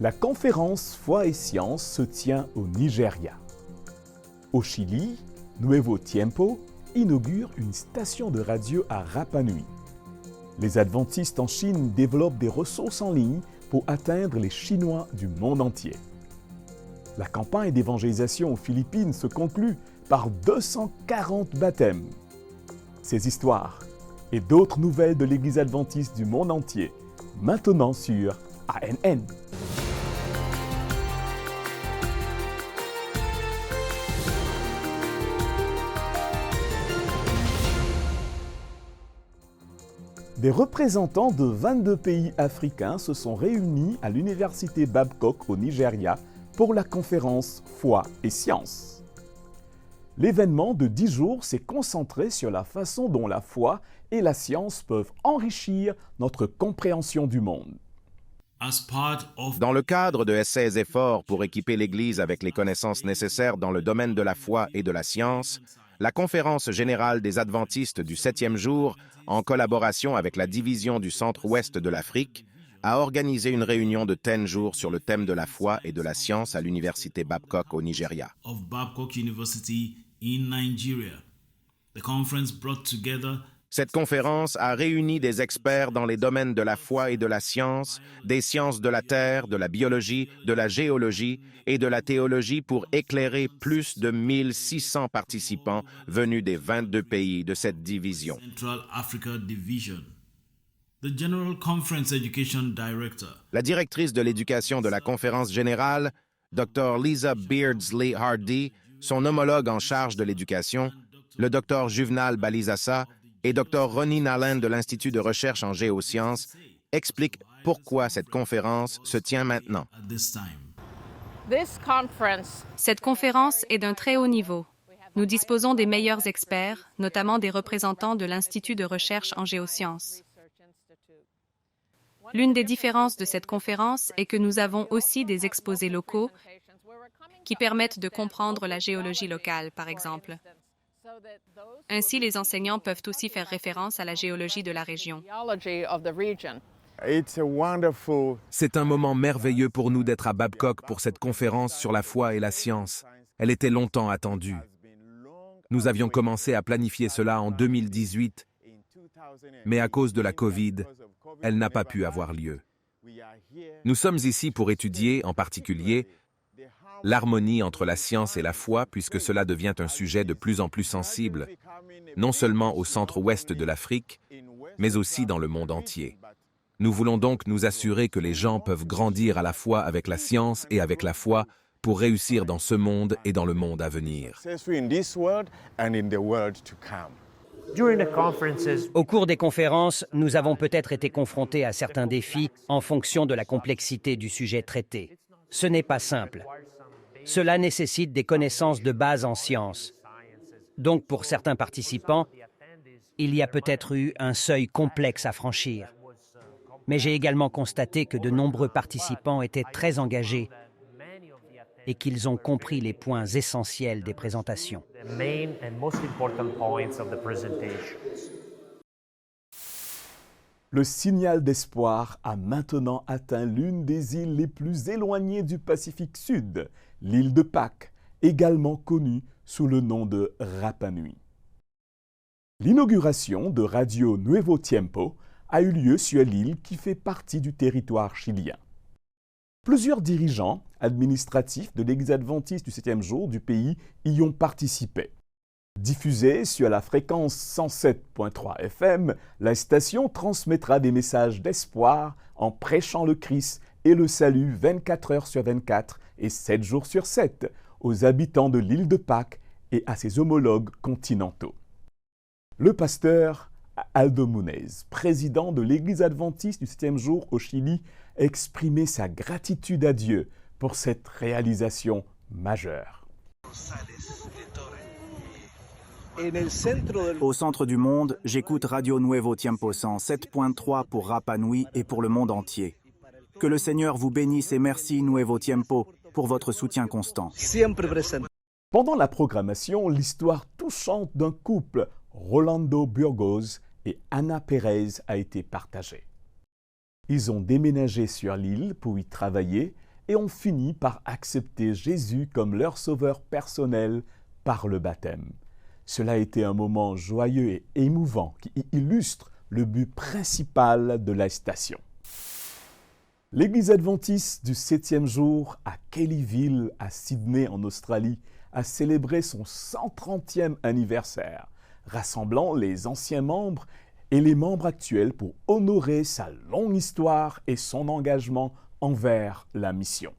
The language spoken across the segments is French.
La conférence Foi et Science se tient au Nigeria. Au Chili, Nuevo Tiempo inaugure une station de radio à Rapa Nui. Les adventistes en Chine développent des ressources en ligne pour atteindre les Chinois du monde entier. La campagne d'évangélisation aux Philippines se conclut par 240 baptêmes. Ces histoires et d'autres nouvelles de l'Église adventiste du monde entier, maintenant sur ANN. Des représentants de 22 pays africains se sont réunis à l'Université Babcock au Nigeria pour la conférence Foi et Science. L'événement de 10 jours s'est concentré sur la façon dont la foi et la science peuvent enrichir notre compréhension du monde. Dans le cadre de ces efforts pour équiper l'Église avec les connaissances nécessaires dans le domaine de la foi et de la science, la Conférence générale des adventistes du 7e jour, en collaboration avec la division du centre-ouest de l'Afrique, a organisé une réunion de 10 jours sur le thème de la foi et de la science à l'Université Babcock au Nigeria. Cette conférence a réuni des experts dans les domaines de la foi et de la science, des sciences de la terre, de la biologie, de la géologie et de la théologie pour éclairer plus de 1600 participants venus des 22 pays de cette division. La directrice de l'éducation de la conférence générale, Dr. Lisa Beardsley Hardy, son homologue en charge de l'éducation, le Dr. Juvenal Balizassa et Dr. Ronnie Nallen de l'Institut de recherche en géosciences expliquent pourquoi cette conférence se tient maintenant. Cette conférence est d'un très haut niveau. Nous disposons des meilleurs experts, notamment des représentants de l'Institut de recherche en géosciences. L'une des différences de cette conférence est que nous avons aussi des exposés locaux qui permettent de comprendre la géologie locale, par exemple. Ainsi, les enseignants peuvent aussi faire référence à la géologie de la région. C'est un moment merveilleux pour nous d'être à Babcock pour cette conférence sur la foi et la science. Elle était longtemps attendue. Nous avions commencé à planifier cela en 2018, mais à cause de la COVID, elle n'a pas pu avoir lieu. Nous sommes ici pour étudier, en particulier, l'harmonie entre la science et la foi, puisque cela devient un sujet de plus en plus sensible, non seulement au centre-ouest de l'Afrique, mais aussi dans le monde entier. Nous voulons donc nous assurer que les gens peuvent grandir à la fois avec la science et avec la foi pour réussir dans ce monde et dans le monde à venir. Au cours des conférences, nous avons peut-être été confrontés à certains défis en fonction de la complexité du sujet traité. Ce n'est pas simple. Cela nécessite des connaissances de base en sciences. Donc, pour certains participants, il y a peut-être eu un seuil complexe à franchir. Mais j'ai également constaté que de nombreux participants étaient très engagés et qu'ils ont compris les points essentiels des présentations. Le signal d'espoir a maintenant atteint l'une des îles les plus éloignées du Pacifique Sud, l'île de Pâques, également connue sous le nom de Rapa Nui. L'inauguration de Radio Nuevo Tiempo a eu lieu sur l'île qui fait partie du territoire chilien. Plusieurs dirigeants administratifs de l'Église adventiste du 7e jour du pays y ont participé. Diffusée sur la fréquence 107.3 FM, la station transmettra des messages d'espoir en prêchant le Christ et le salut 24 heures sur 24 et 7 jours sur 7 aux habitants de l'île de Pâques et à ses homologues continentaux. Le pasteur Aldo Munez, président de l'Église adventiste du 7e jour au Chili, a exprimé sa gratitude à Dieu pour cette réalisation majeure. Au centre du monde, j'écoute Radio Nuevo Tiempo 107.3 pour Rapa Nui et pour le monde entier. Que le Seigneur vous bénisse et merci Nuevo Tiempo pour votre soutien constant. Pendant la programmation, l'histoire touchante d'un couple, Rolando Burgos et Ana Pérez, a été partagée. Ils ont déménagé sur l'île pour y travailler et ont fini par accepter Jésus comme leur sauveur personnel par le baptême. Cela a été un moment joyeux et émouvant qui illustre le but principal de la station. L'Église adventiste du 7e jour à Kellyville, à Sydney, en Australie, a célébré son 130e anniversaire, rassemblant les anciens membres et les membres actuels pour honorer sa longue histoire et son engagement envers la mission.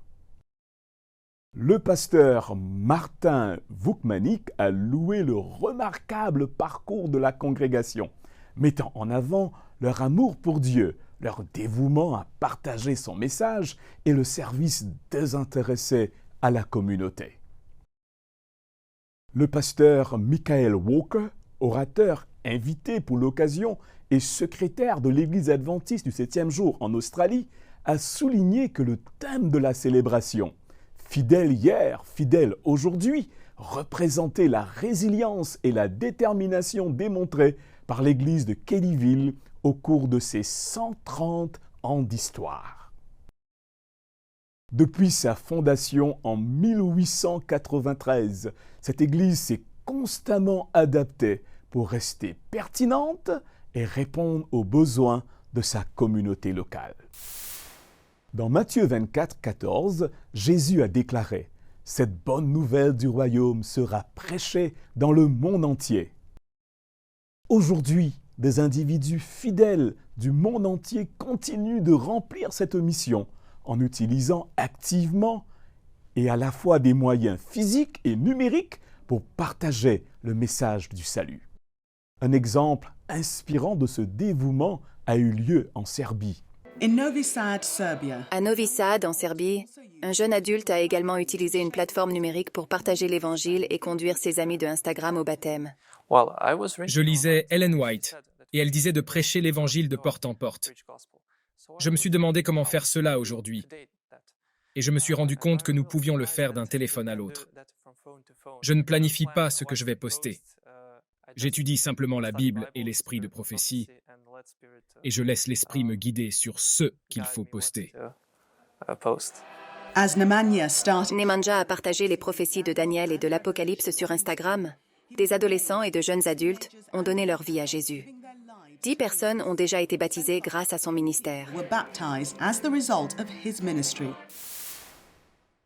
Le pasteur Martin Vukmanik a loué le remarquable parcours de la congrégation, mettant en avant leur amour pour Dieu, leur dévouement à partager son message et le service désintéressé à la communauté. Le pasteur Michael Walker, orateur invité pour l'occasion et secrétaire de l'Église adventiste du 7e jour en Australie, a souligné que le thème de la célébration, fidèle hier, fidèle aujourd'hui, représentait la résilience et la détermination démontrées par l'Église de Kellyville au cours de ses 130 ans d'histoire. Depuis sa fondation en 1893, cette Église s'est constamment adaptée pour rester pertinente et répondre aux besoins de sa communauté locale. Dans Matthieu 24, 14, Jésus a déclaré « Cette bonne nouvelle du royaume sera prêchée dans le monde entier. » Aujourd'hui, des individus fidèles du monde entier continuent de remplir cette mission en utilisant activement et à la fois des moyens physiques et numériques pour partager le message du salut. Un exemple inspirant de ce dévouement a eu lieu en Serbie. À Novi Sad, en Serbie, un jeune adulte a également utilisé une plateforme numérique pour partager l'Évangile et conduire ses amis de Instagram au baptême. Je lisais Ellen White, et elle disait de prêcher l'Évangile de porte en porte. Je me suis demandé comment faire cela aujourd'hui, et je me suis rendu compte que nous pouvions le faire d'un téléphone à l'autre. Je ne planifie pas ce que je vais poster. J'étudie simplement la Bible et l'esprit de prophétie, et je laisse l'esprit me guider sur ce qu'il faut poster. Nemanja a partagé les prophéties de Daniel et de l'Apocalypse sur Instagram. Des adolescents et de jeunes adultes ont donné leur vie à Jésus. 10 personnes ont déjà été baptisées grâce à son ministère.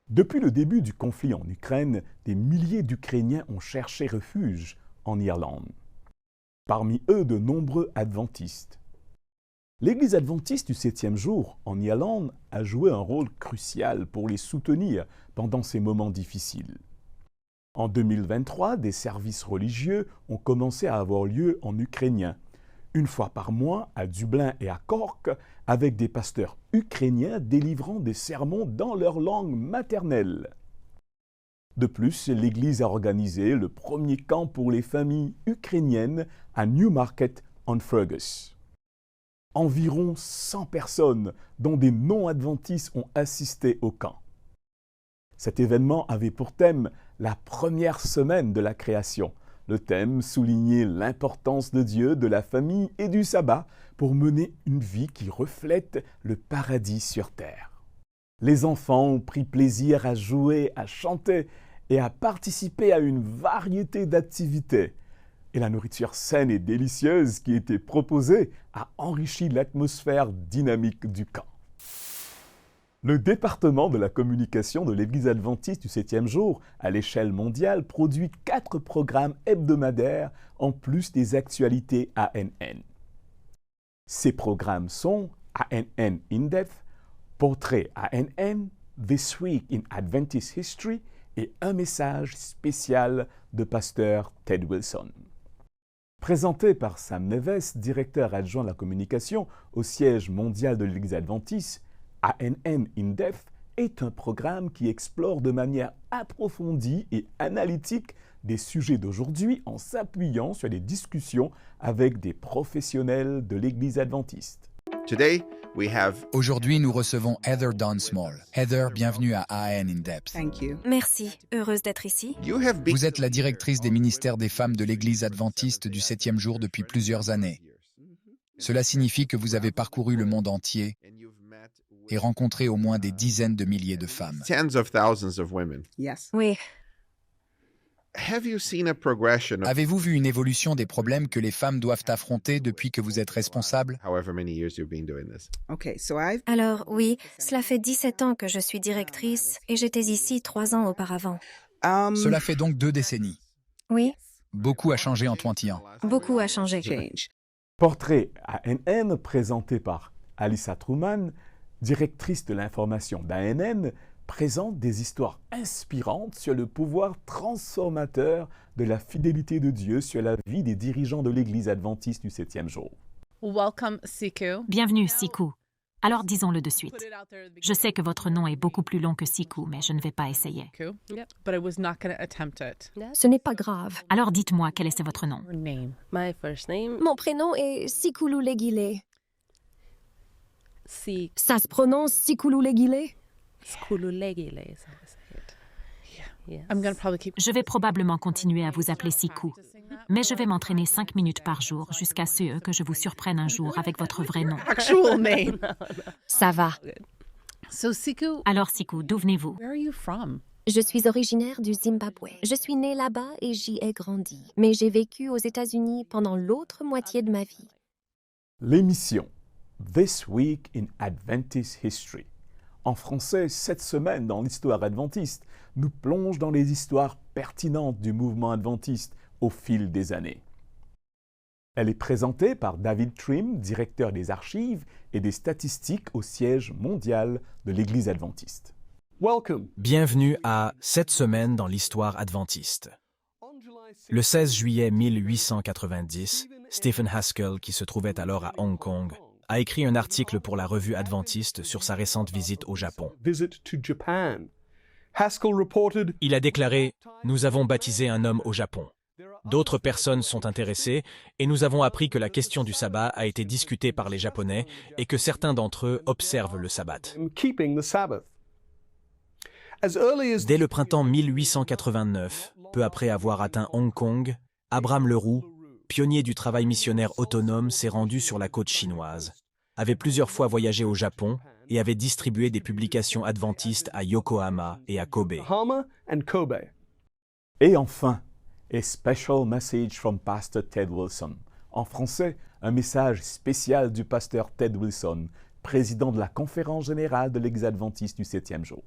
Depuis le début du conflit en Ukraine, des milliers d'Ukrainiens ont cherché refuge en Irlande. Parmi eux, de nombreux adventistes. L'Église adventiste du 7e jour en Irlande a joué un rôle crucial pour les soutenir pendant ces moments difficiles. En 2023, des services religieux ont commencé à avoir lieu en ukrainien, une fois par mois à Dublin et à Cork, avec des pasteurs ukrainiens délivrant des sermons dans leur langue maternelle. De plus, l'Église a organisé le premier camp pour les familles ukrainiennes à Newmarket-on-Fergus. Environ 100 personnes, dont des non-adventistes, ont assisté au camp. Cet événement avait pour thème la première semaine de la création. Le thème soulignait l'importance de Dieu, de la famille et du sabbat pour mener une vie qui reflète le paradis sur terre. Les enfants ont pris plaisir à jouer, à chanter et à participer à une variété d'activités. Et la nourriture saine et délicieuse qui était proposée a enrichi l'atmosphère dynamique du camp. Le département de la communication de l'Église adventiste du 7e jour à l'échelle mondiale produit 4 programmes hebdomadaires en plus des actualités ANN. Ces programmes sont ANN In-Depth, Portrait ANN, This Week in Adventist History et un message spécial de pasteur Ted Wilson. Présenté par Sam Neves, directeur adjoint de la communication au siège mondial de l'Église adventiste, ANN In-Depth est un programme qui explore de manière approfondie et analytique des sujets d'aujourd'hui en s'appuyant sur des discussions avec des professionnels de l'Église adventiste. Aujourd'hui, nous recevons Heather Dunsmall. Heather, bienvenue à AN In-Depth. Merci, heureuse d'être ici. Vous êtes la directrice des ministères des femmes de l'Église adventiste du 7e jour depuis plusieurs années. Cela signifie que vous avez parcouru le monde entier et rencontré au moins des dizaines de milliers de femmes. Oui. Avez-vous vu une évolution des problèmes que les femmes doivent affronter depuis que vous êtes responsable? Alors oui, cela fait 17 ans que je suis directrice et j'étais ici 3 ans auparavant. Cela fait donc 2 décennies. Oui, Beaucoup a changé en 21 ans. beaucoup a changé. Portrait ANN présenté par Alyssa Truman, directrice de l'information d'ANN, présente des histoires inspirantes sur le pouvoir transformateur de la fidélité de Dieu sur la vie des dirigeants de l'Église adventiste du 7e jour. Bienvenue, Siku. Alors disons-le de suite. Je sais que votre nom est beaucoup plus long que Siku, mais je ne vais pas essayer. Ce n'est pas grave. Alors dites-moi, quel est votre nom? Mon prénom est Sikululegile. Ça se prononce Sikululegile? Je vais probablement continuer à vous appeler Siku, mais je vais m'entraîner 5 minutes par jour jusqu'à ce que je vous surprenne un jour avec votre vrai nom. Ça va. Alors Siku, d'où venez-vous? Je suis originaire du Zimbabwe. Je suis née là-bas et j'y ai grandi. Mais j'ai vécu aux États-Unis pendant l'autre moitié de ma vie. L'émission This Week in Adventist History, en français, cette semaine dans l'histoire adventiste, nous plonge dans les histoires pertinentes du mouvement adventiste au fil des années. Elle est présentée par David Trim, directeur des archives et des statistiques au siège mondial de l'Église adventiste. Bienvenue à Cette semaine dans l'histoire adventiste. Le 16 juillet 1890, Stephen Haskell, qui se trouvait alors à Hong Kong, a écrit un article pour la revue adventiste sur sa récente visite au Japon. Il a déclaré « Nous avons baptisé un homme au Japon. D'autres personnes sont intéressées et nous avons appris que la question du sabbat a été discutée par les Japonais et que certains d'entre eux observent le sabbat. » Dès le printemps 1889, peu après avoir atteint Hong Kong, Abraham Leroux, pionnier du travail missionnaire autonome, s'est rendu sur la côte chinoise, avait plusieurs fois voyagé au Japon et avait distribué des publications adventistes à Yokohama et à Kobe. Et enfin, A Special Message from Pastor Ted Wilson. En français, un message spécial du pasteur Ted Wilson, président de la Conférence générale de l'Église adventiste du 7e jour.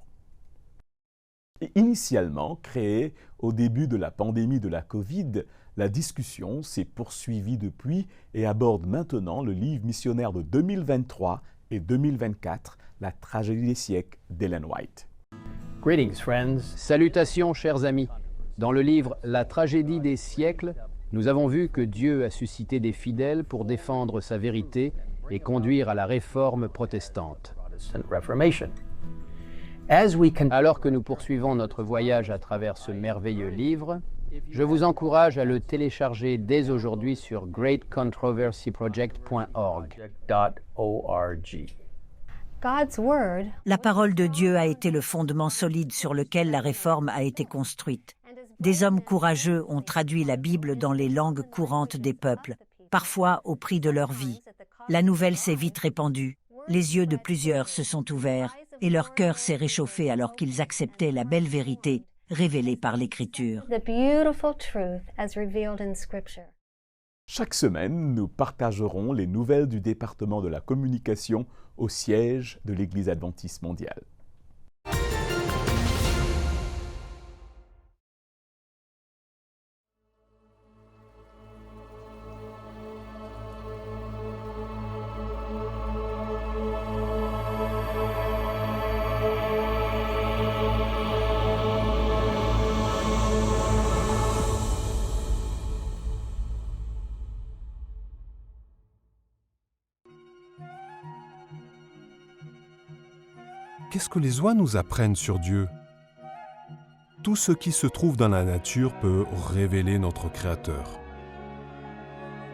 Et initialement créée au début de la pandémie de la COVID, la discussion s'est poursuivie depuis et aborde maintenant le livre missionnaire de 2023 et 2024, La tragédie des siècles d'Ellen White. Greetings, friends. Salutations, chers amis. Dans le livre La tragédie des siècles, nous avons vu que Dieu a suscité des fidèles pour défendre sa vérité et conduire à la réforme protestante. Alors que nous poursuivons notre voyage à travers ce merveilleux livre, je vous encourage à le télécharger dès aujourd'hui sur greatcontroversyproject.org. La parole de Dieu a été le fondement solide sur lequel la réforme a été construite. Des hommes courageux ont traduit la Bible dans les langues courantes des peuples, parfois au prix de leur vie. La nouvelle s'est vite répandue, les yeux de plusieurs se sont ouverts et leur cœur s'est réchauffé alors qu'ils acceptaient la belle vérité révélée par l'Écriture. Chaque semaine, nous partagerons les nouvelles du département de la communication au siège de l'Église adventiste mondiale. Qu'est-ce que les oies nous apprennent sur Dieu? Tout ce qui se trouve dans la nature peut révéler notre Créateur.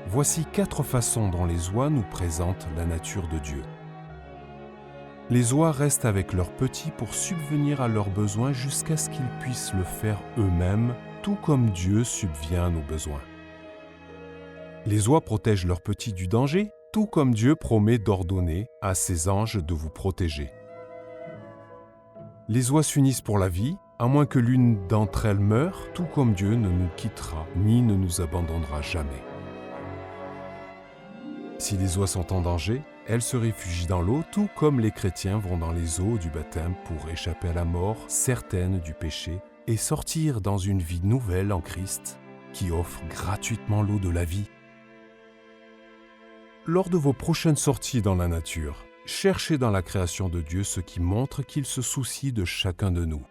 Voici 4 façons dont les oies nous présentent la nature de Dieu. Les oies restent avec leurs petits pour subvenir à leurs besoins jusqu'à ce qu'ils puissent le faire eux-mêmes, tout comme Dieu subvient à nos besoins. Les oies protègent leurs petits du danger, tout comme Dieu promet d'ordonner à ses anges de vous protéger. Les oies s'unissent pour la vie, à moins que l'une d'entre elles meure, tout comme Dieu ne nous quittera ni ne nous abandonnera jamais. Si les oies sont en danger, elles se réfugient dans l'eau, tout comme les chrétiens vont dans les eaux du baptême pour échapper à la mort certaine du péché et sortir dans une vie nouvelle en Christ qui offre gratuitement l'eau de la vie. Lors de vos prochaines sorties dans la nature, cherchez dans la création de Dieu ce qui montre qu'il se soucie de chacun de nous.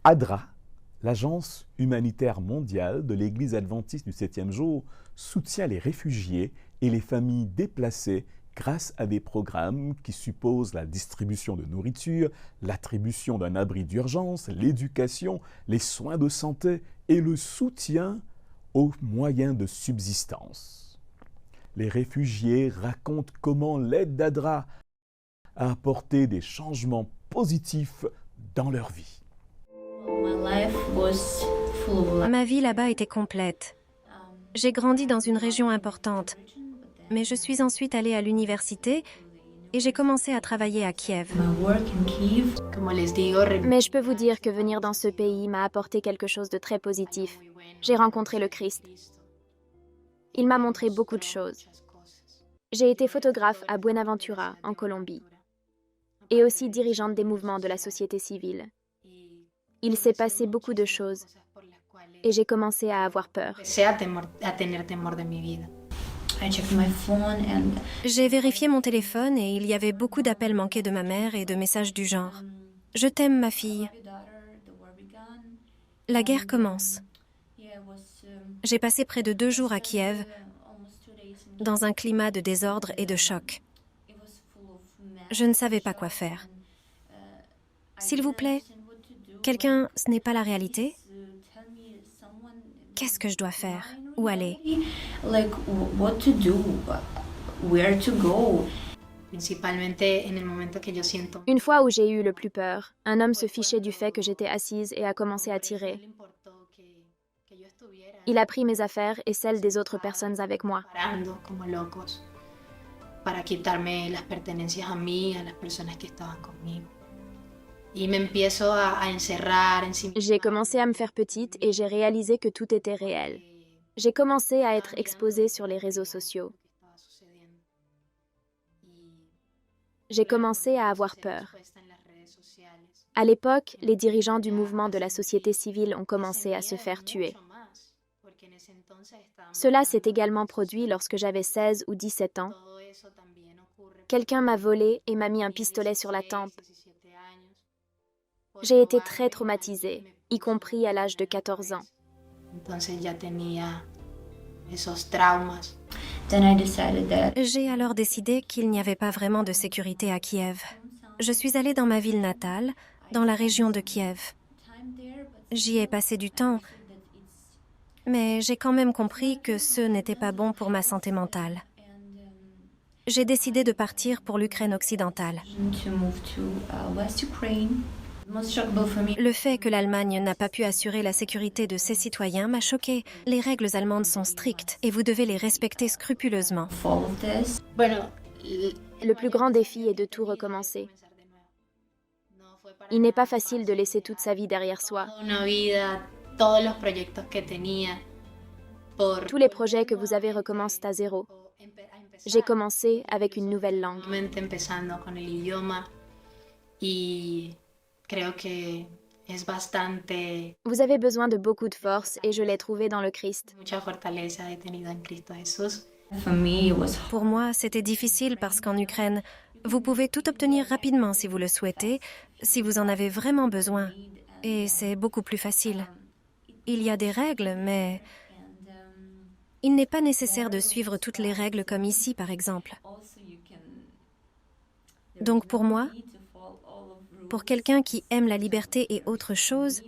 ADRA, l'Agence humanitaire mondiale de l'Église adventiste du 7e jour, soutient les réfugiés et les familles déplacées grâce à des programmes qui supposent la distribution de nourriture, l'attribution d'un abri d'urgence, l'éducation, les soins de santé et le soutien aux moyens de subsistance. Les réfugiés racontent comment l'aide d'ADRA a apporté des changements positifs dans leur vie. Ma vie là-bas était complète. J'ai grandi dans une région importante, mais je suis ensuite allée à l'université et j'ai commencé à travailler à Kiev. Mais je peux vous dire que venir dans ce pays m'a apporté quelque chose de très positif. J'ai rencontré le Christ. Il m'a montré beaucoup de choses. J'ai été photographe à Buenaventura, en Colombie, et aussi dirigeante des mouvements de la société civile. Il s'est passé beaucoup de choses et j'ai commencé à avoir peur. J'ai vérifié mon téléphone et il y avait beaucoup d'appels manqués de ma mère et de messages du genre « Je t'aime, ma fille ». La guerre commence. J'ai passé près de 2 jours à Kiev, dans un climat de désordre et de choc. Je ne savais pas quoi faire. S'il vous plaît, quelqu'un, ce n'est pas la réalité? Qu'est-ce que je dois faire? Où aller? Une fois où j'ai eu le plus peur, un homme se fichait du fait que j'étais assise et a commencé à tirer. Il a pris mes affaires et celles des autres personnes avec moi. J'ai commencé à me faire petite et j'ai réalisé que tout était réel. J'ai commencé à être exposée sur les réseaux sociaux. J'ai commencé à avoir peur. À l'époque, les dirigeants du mouvement de la société civile ont commencé à se faire tuer. Cela s'est également produit lorsque j'avais 16 ou 17 ans. Quelqu'un m'a volé et m'a mis un pistolet sur la tempe. J'ai été très traumatisée, y compris à l'âge de 14 ans. J'ai alors décidé qu'il n'y avait pas vraiment de sécurité à Kiev. Je suis allée dans ma ville natale, dans la région de Kiev. J'y ai passé du temps, mais j'ai quand même compris que ce n'était pas bon pour ma santé mentale. J'ai décidé de partir pour l'Ukraine occidentale. Le fait que l'Allemagne n'a pas pu assurer la sécurité de ses citoyens m'a choquée. Les règles allemandes sont strictes et vous devez les respecter scrupuleusement. Le plus grand défi est de tout recommencer. Il n'est pas facile de laisser toute sa vie derrière soi. Tous les projets que vous avez recommencent à zéro. J'ai commencé avec une nouvelle langue. Vous avez besoin de beaucoup de force et je l'ai trouvé dans le Christ. Pour moi, c'était difficile parce qu'en Ukraine, vous pouvez tout obtenir rapidement si vous le souhaitez, si vous en avez vraiment besoin. Et c'est beaucoup plus facile. Il y a des règles, mais Il n'est pas nécessaire de suivre toutes les règles comme ici, par exemple. Donc pour moi, pour quelqu'un qui aime la liberté et autre chose,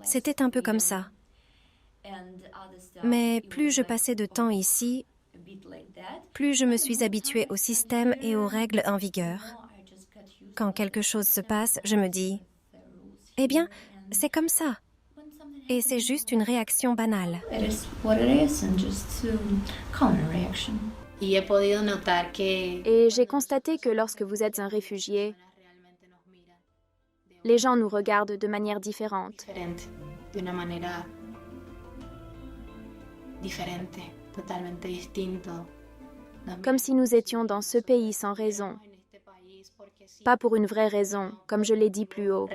c'était un peu comme ça. Mais plus je passais de temps ici, plus je me suis habituée au système et aux règles en vigueur. Quand quelque chose se passe, je me dis « Eh bien, c'est comme ça. » Et c'est juste une réaction banale. Et j'ai constaté que lorsque vous êtes un réfugié, les gens nous regardent de manière différente. Comme si nous étions dans ce pays sans raison. Pas pour une vraie raison, comme je l'ai dit plus haut.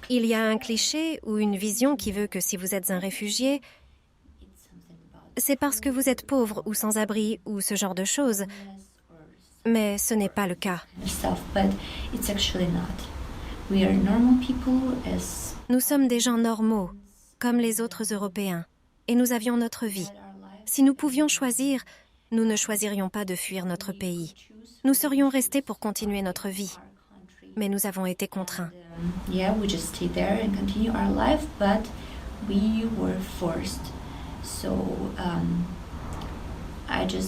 Il y a un cliché ou une vision qui veut que si vous êtes un réfugié, c'est parce que vous êtes pauvre ou sans abri ou ce genre de choses. Mais ce n'est pas le cas. Nous sommes des gens normaux, comme les autres Européens, et nous avions notre vie. Si nous pouvions choisir, nous ne choisirions pas de fuir notre pays. Nous serions restés pour continuer notre vie. Mais nous avons été contraints.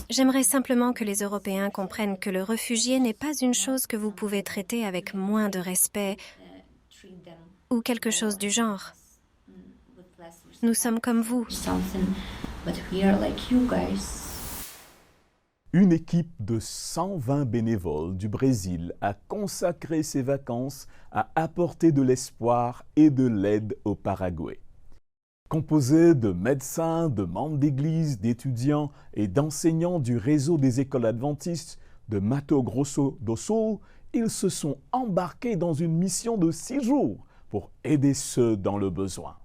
J'aimerais simplement que les Européens comprennent que le réfugié n'est pas une chose que vous pouvez traiter avec moins de respect ou quelque chose du genre. Nous sommes comme vous. Une équipe de 120 bénévoles du Brésil a consacré ses vacances à apporter de l'espoir et de l'aide au Paraguay. Composée de médecins, de membres d'église, d'étudiants et d'enseignants du réseau des écoles adventistes de Mato Grosso do Sul, ils se sont embarqués dans une mission de 6 jours pour aider ceux dans le besoin.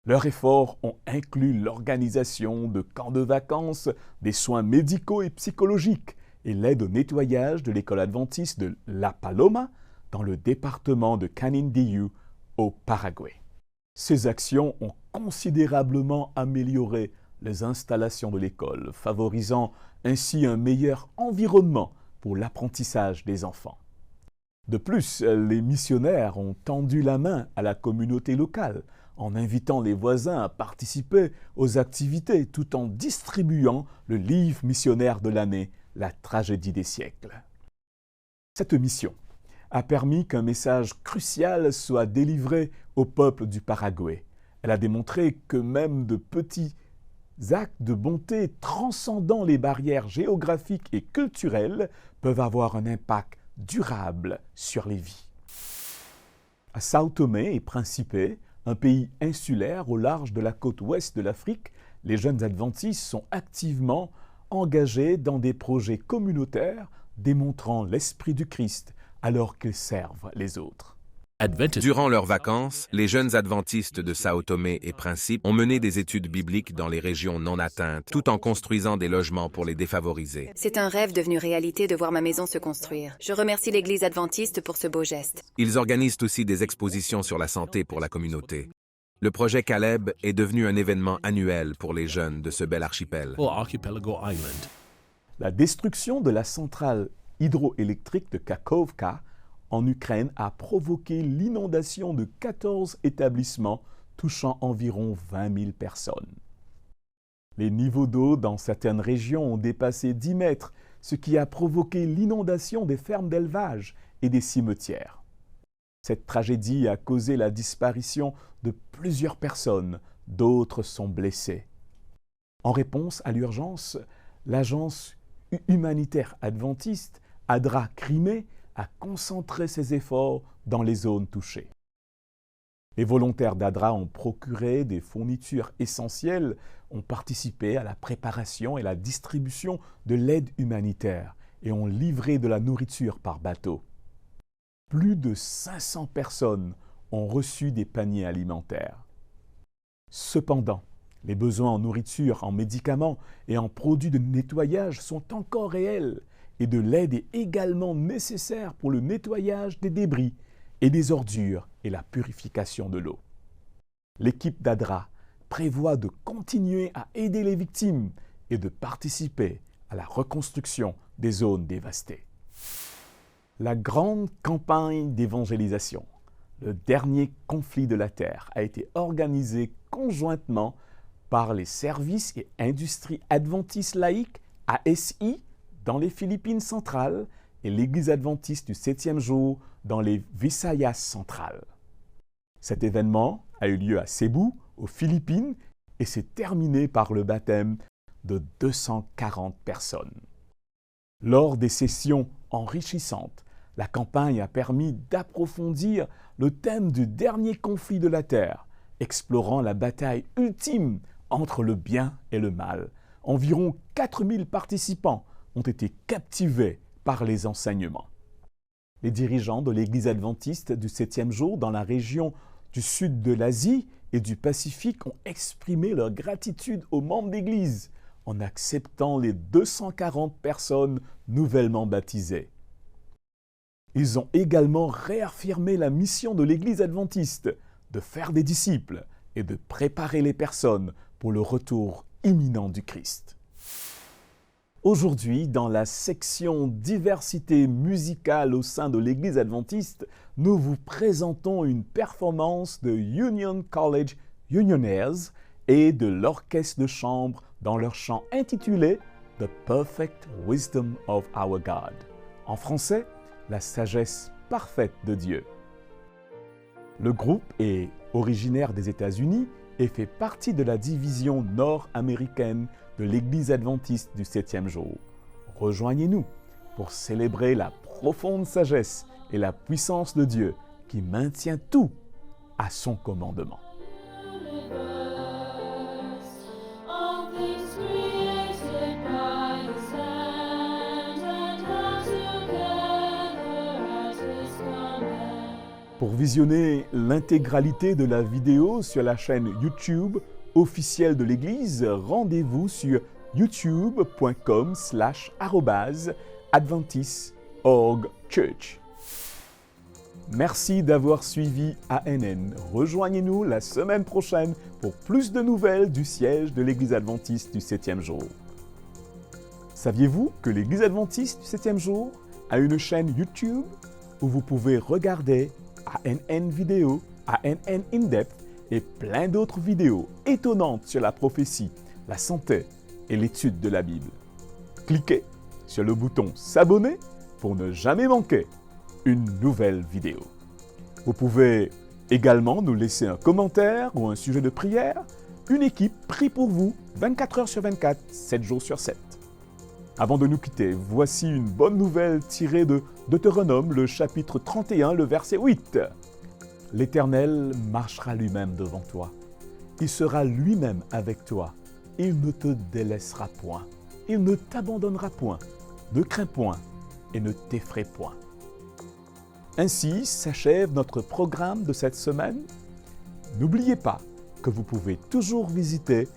Leurs efforts ont inclus l'organisation de camps de vacances, des soins médicaux et psychologiques et l'aide au nettoyage de l'école adventiste de La Paloma dans le département de Canindeyú au Paraguay. Ces actions ont considérablement amélioré les installations de l'école, favorisant ainsi un meilleur environnement pour l'apprentissage des enfants. De plus, les missionnaires ont tendu la main à la communauté locale en invitant les voisins à participer aux activités tout en distribuant le livre missionnaire de l'année, La tragédie des siècles. Cette mission a permis qu'un message crucial soit délivré au peuple du Paraguay. Elle a démontré que même de petits actes de bonté transcendant les barrières géographiques et culturelles peuvent avoir un impact durable sur les vies. À Sao Tomé et Principe, un pays insulaire au large de la côte ouest de l'Afrique, les jeunes adventistes sont activement engagés dans des projets communautaires démontrant l'esprit du Christ alors qu'ils servent les autres. Durant leurs vacances, les jeunes adventistes de Sao Tomé et Principe ont mené des études bibliques dans les régions non atteintes, tout en construisant des logements pour les défavorisés. C'est un rêve devenu réalité de voir ma maison se construire. Je remercie l'Église adventiste pour ce beau geste. Ils organisent aussi des expositions sur la santé pour la communauté. Le projet Caleb est devenu un événement annuel pour les jeunes de ce bel archipel. La destruction de la centrale hydroélectrique de Kakhovka en Ukraine a provoqué l'inondation de 14 établissements touchant environ 20 000 personnes. Les niveaux d'eau dans certaines régions ont dépassé 10 mètres, ce qui a provoqué l'inondation des fermes d'élevage et des cimetières. Cette tragédie a causé la disparition de plusieurs personnes, d'autres sont blessées. En réponse à l'urgence, l'agence humanitaire adventiste ADRA Crimée a concentré ses efforts dans les zones touchées. Les volontaires d'ADRA ont procuré des fournitures essentielles, ont participé à la préparation et la distribution de l'aide humanitaire et ont livré de la nourriture par bateau. Plus de 500 personnes ont reçu des paniers alimentaires. Cependant, les besoins en nourriture, en médicaments et en produits de nettoyage sont encore réels et de l'aide est également nécessaire pour le nettoyage des débris et des ordures et la purification de l'eau. L'équipe d'ADRA prévoit de continuer à aider les victimes et de participer à la reconstruction des zones dévastées. La grande campagne d'évangélisation, le dernier conflit de la Terre, a été organisée conjointement par les services et industries adventistes laïques ASI dans les Philippines centrales et l'Église adventiste du 7e jour dans les Visayas centrales. Cet événement a eu lieu à Cebu, aux Philippines, et s'est terminé par le baptême de 240 personnes. Lors des sessions enrichissantes, la campagne a permis d'approfondir le thème du dernier conflit de la Terre, explorant la bataille ultime entre le bien et le mal. Environ 4000 participants ont été captivés par les enseignements. Les dirigeants de l'Église adventiste du 7e jour dans la région du sud de l'Asie et du Pacifique ont exprimé leur gratitude aux membres d'Église en acceptant les 240 personnes nouvellement baptisées. Ils ont également réaffirmé la mission de l'Église adventiste de faire des disciples et de préparer les personnes pour le retour imminent du Christ. Aujourd'hui, dans la section diversité musicale au sein de l'Église adventiste, nous vous présentons une performance de Union College Unionairs et de l'orchestre de chambre dans leur chant intitulé The Perfect Wisdom of Our God. En français, la sagesse parfaite de Dieu. Le groupe est originaire des États-Unis et fait partie de la division nord-américaine de l'Église adventiste du 7e jour. Rejoignez-nous pour célébrer la profonde sagesse et la puissance de Dieu qui maintient tout à son commandement. Pour visionner l'intégralité de la vidéo sur la chaîne YouTube officielle de l'Église, rendez-vous sur youtube.com/adventist.org/church. Merci d'avoir suivi ANN. Rejoignez-nous la semaine prochaine pour plus de nouvelles du siège de l'Église adventiste du 7e jour. Saviez-vous que l'Église adventiste du 7e jour a une chaîne YouTube où vous pouvez regarder ANN Vidéo, ANN In-Depth et plein d'autres vidéos étonnantes sur la prophétie, la santé et l'étude de la Bible. Cliquez sur le bouton s'abonner pour ne jamais manquer une nouvelle vidéo. Vous pouvez également nous laisser un commentaire ou un sujet de prière. Une équipe prie pour vous 24 heures sur 24, 7 jours sur 7. Avant de nous quitter, voici une bonne nouvelle tirée de Deutéronome, le chapitre 31, le verset 8. L'Éternel marchera lui-même devant toi. Il sera lui-même avec toi. Il ne te délaissera point. Il ne t'abandonnera point. Ne crains point et ne t'effraie point. Ainsi s'achève notre programme de cette semaine. N'oubliez pas que vous pouvez toujours visiter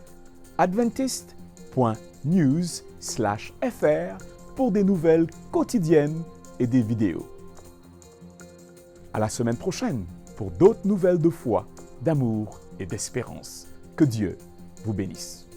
adventist.news/fr pour des nouvelles quotidiennes et des vidéos. À la semaine prochaine pour d'autres nouvelles de foi, d'amour et d'espérance. Que Dieu vous bénisse.